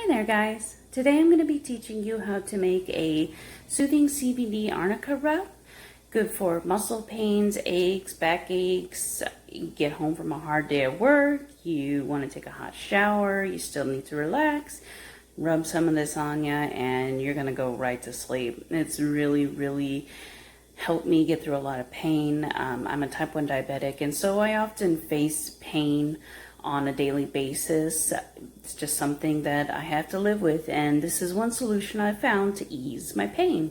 Hi there guys! Today I'm going to be teaching you how to make a soothing CBD arnica rub. Good for muscle pains, aches, backaches, you get home from a hard day at work, you want to take a hot shower, you still need to relax. Rub some of this on you and you're going to go right to sleep. It's really helped me get through a lot of pain. I'm a type 1 diabetic, and so I often face pain on a daily basis. It's just something that I have to live with, and this is one solution I've found to ease my pain.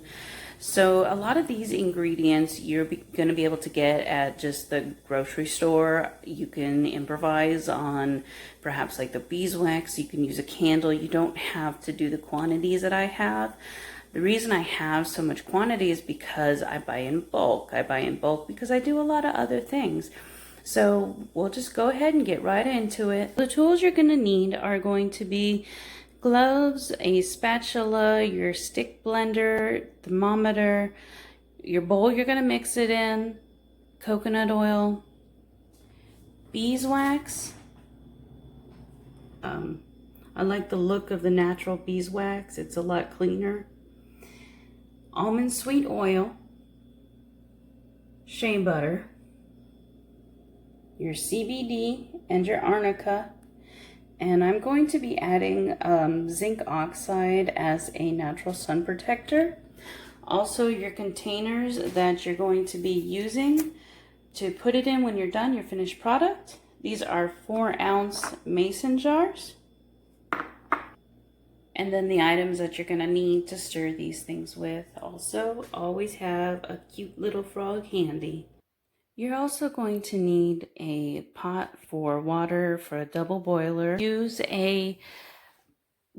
So a lot of these ingredients you're going to be able to get at just the grocery store. You can improvise on perhaps like the beeswax. You can use a candle. You don't have to do the quantities that I have. The reason I have so much quantity is because I buy in bulk. I buy in bulk because I do a lot of other things. So we'll just go ahead and get right into it. The tools you're going to need are going to be gloves, a spatula, your stick blender, thermometer, your bowl you're going to mix it in, coconut oil, beeswax. I like the look of the natural beeswax. It's a lot cleaner. Almond sweet oil, shea butter, your CBD and your arnica, and I'm going to be adding zinc oxide as a natural sun protector. Also your containers that you're going to be using to put it in when you're done, your finished product. These are 4-ounce mason jars. And then the items that you're going to need to stir these things with. Also, always have a cute little frog handy. You're also going to need a pot for water for a double boiler. Use a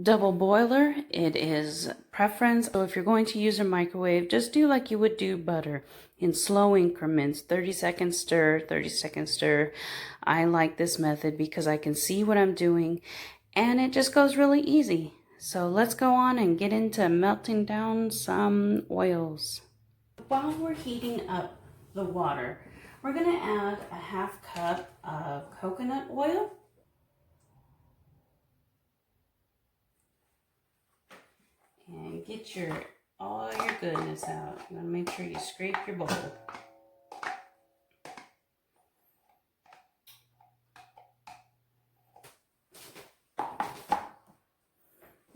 double boiler. It is preference. So if you're going to use a microwave, just do like you would do butter in slow increments. 30-second stir, 30-second stir. I like this method because I can see what I'm doing and it just goes really easy. So let's go on and get into melting down some oils. While we're heating up the water, we're going to add a 1/2 cup of coconut oil. And get all your goodness out. You want to make sure you scrape your bowl.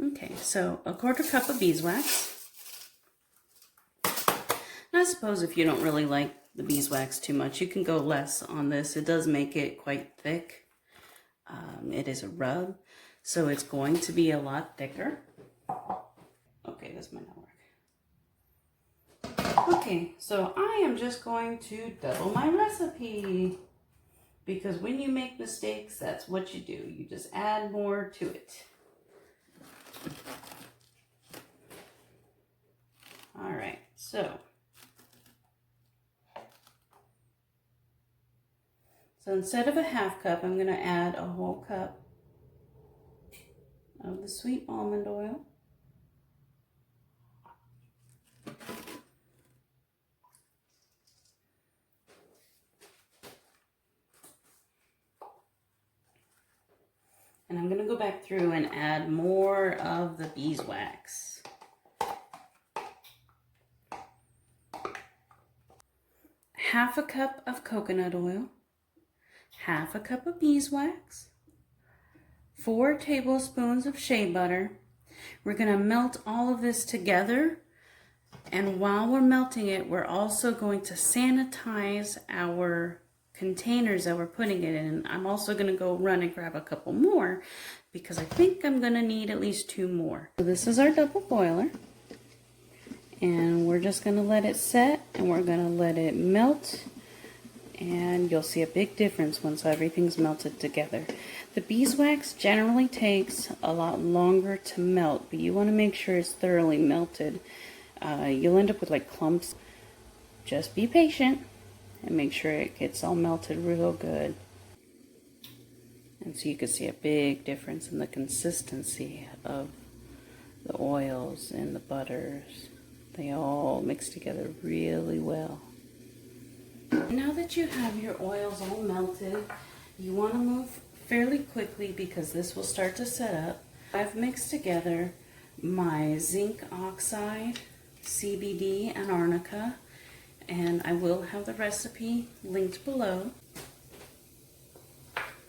Okay, so a 1/4 cup of beeswax. I suppose if you don't really like the beeswax too much, you can go less on this. It does make it quite thick. It is a rub, so it's going to be a lot thicker. Okay, this might not work. Okay, so I am just going to double my recipe, because when you make mistakes, that's what you do. You just add more to it. All right, so instead of a 1/2 cup, I'm going to add a whole cup of the sweet almond oil. And I'm going to go back through and add more of the beeswax. Half a cup of coconut oil, 1/2 cup of beeswax, 4 tablespoons of shea butter. We're going to melt all of this together, and while we're melting it, we're also going to sanitize our containers that we're putting it in. I'm also going to go run and grab a couple more because I think I'm going to need at least 2 more. So this is our double boiler, and we're just going to let it set and we're going to let it melt, and you'll see a big difference once everything's melted together. The beeswax generally takes a lot longer to melt, but you want to make sure it's thoroughly melted. You'll end up with like clumps. Just be patient and make sure it gets all melted real good. And so you can see a big difference in the consistency of the oils and the butters. They all mix together really well. Now that you have your oils all melted, you want to move fairly quickly because this will start to set up. I've mixed together my zinc oxide, CBD, and arnica, and I will have the recipe linked below.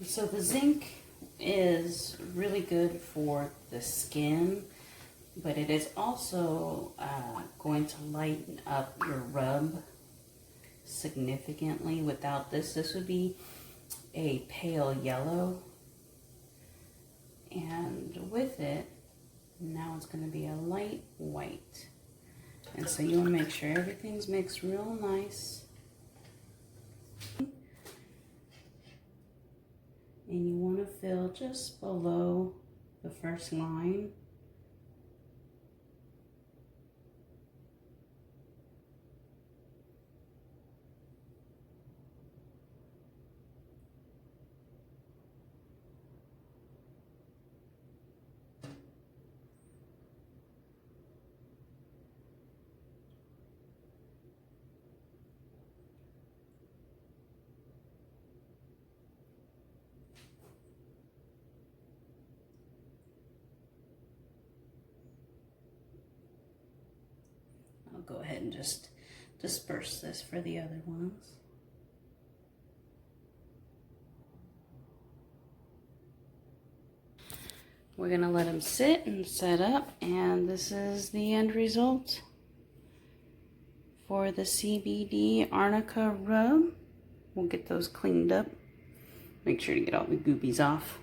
So the zinc is really good for the skin, but it is also going to lighten up your rub significantly. Without this, this would be a pale yellow, and with it, now it's going to be a light white. And so you want to make sure everything's mixed real nice. And you want to fill just below the first line. I'll go ahead and just disperse this for the other ones. We're going to let them sit and set up, and this is the end result for the CBD arnica rub. We'll get those cleaned up. Make sure to get all the goobies off.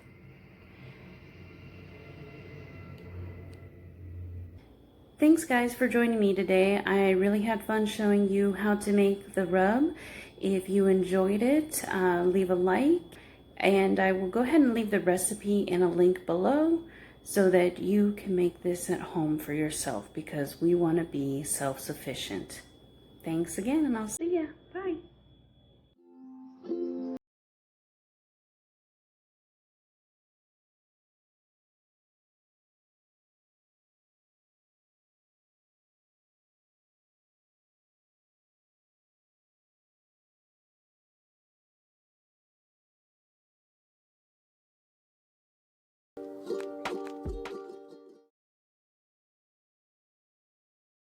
Thanks guys for joining me today. I really had fun showing you how to make the rub. If you enjoyed it, leave a like, and I will go ahead and leave the recipe in a link below so that you can make this at home for yourself, because we want to be self-sufficient. Thanks again, and I'll see ya. Bye.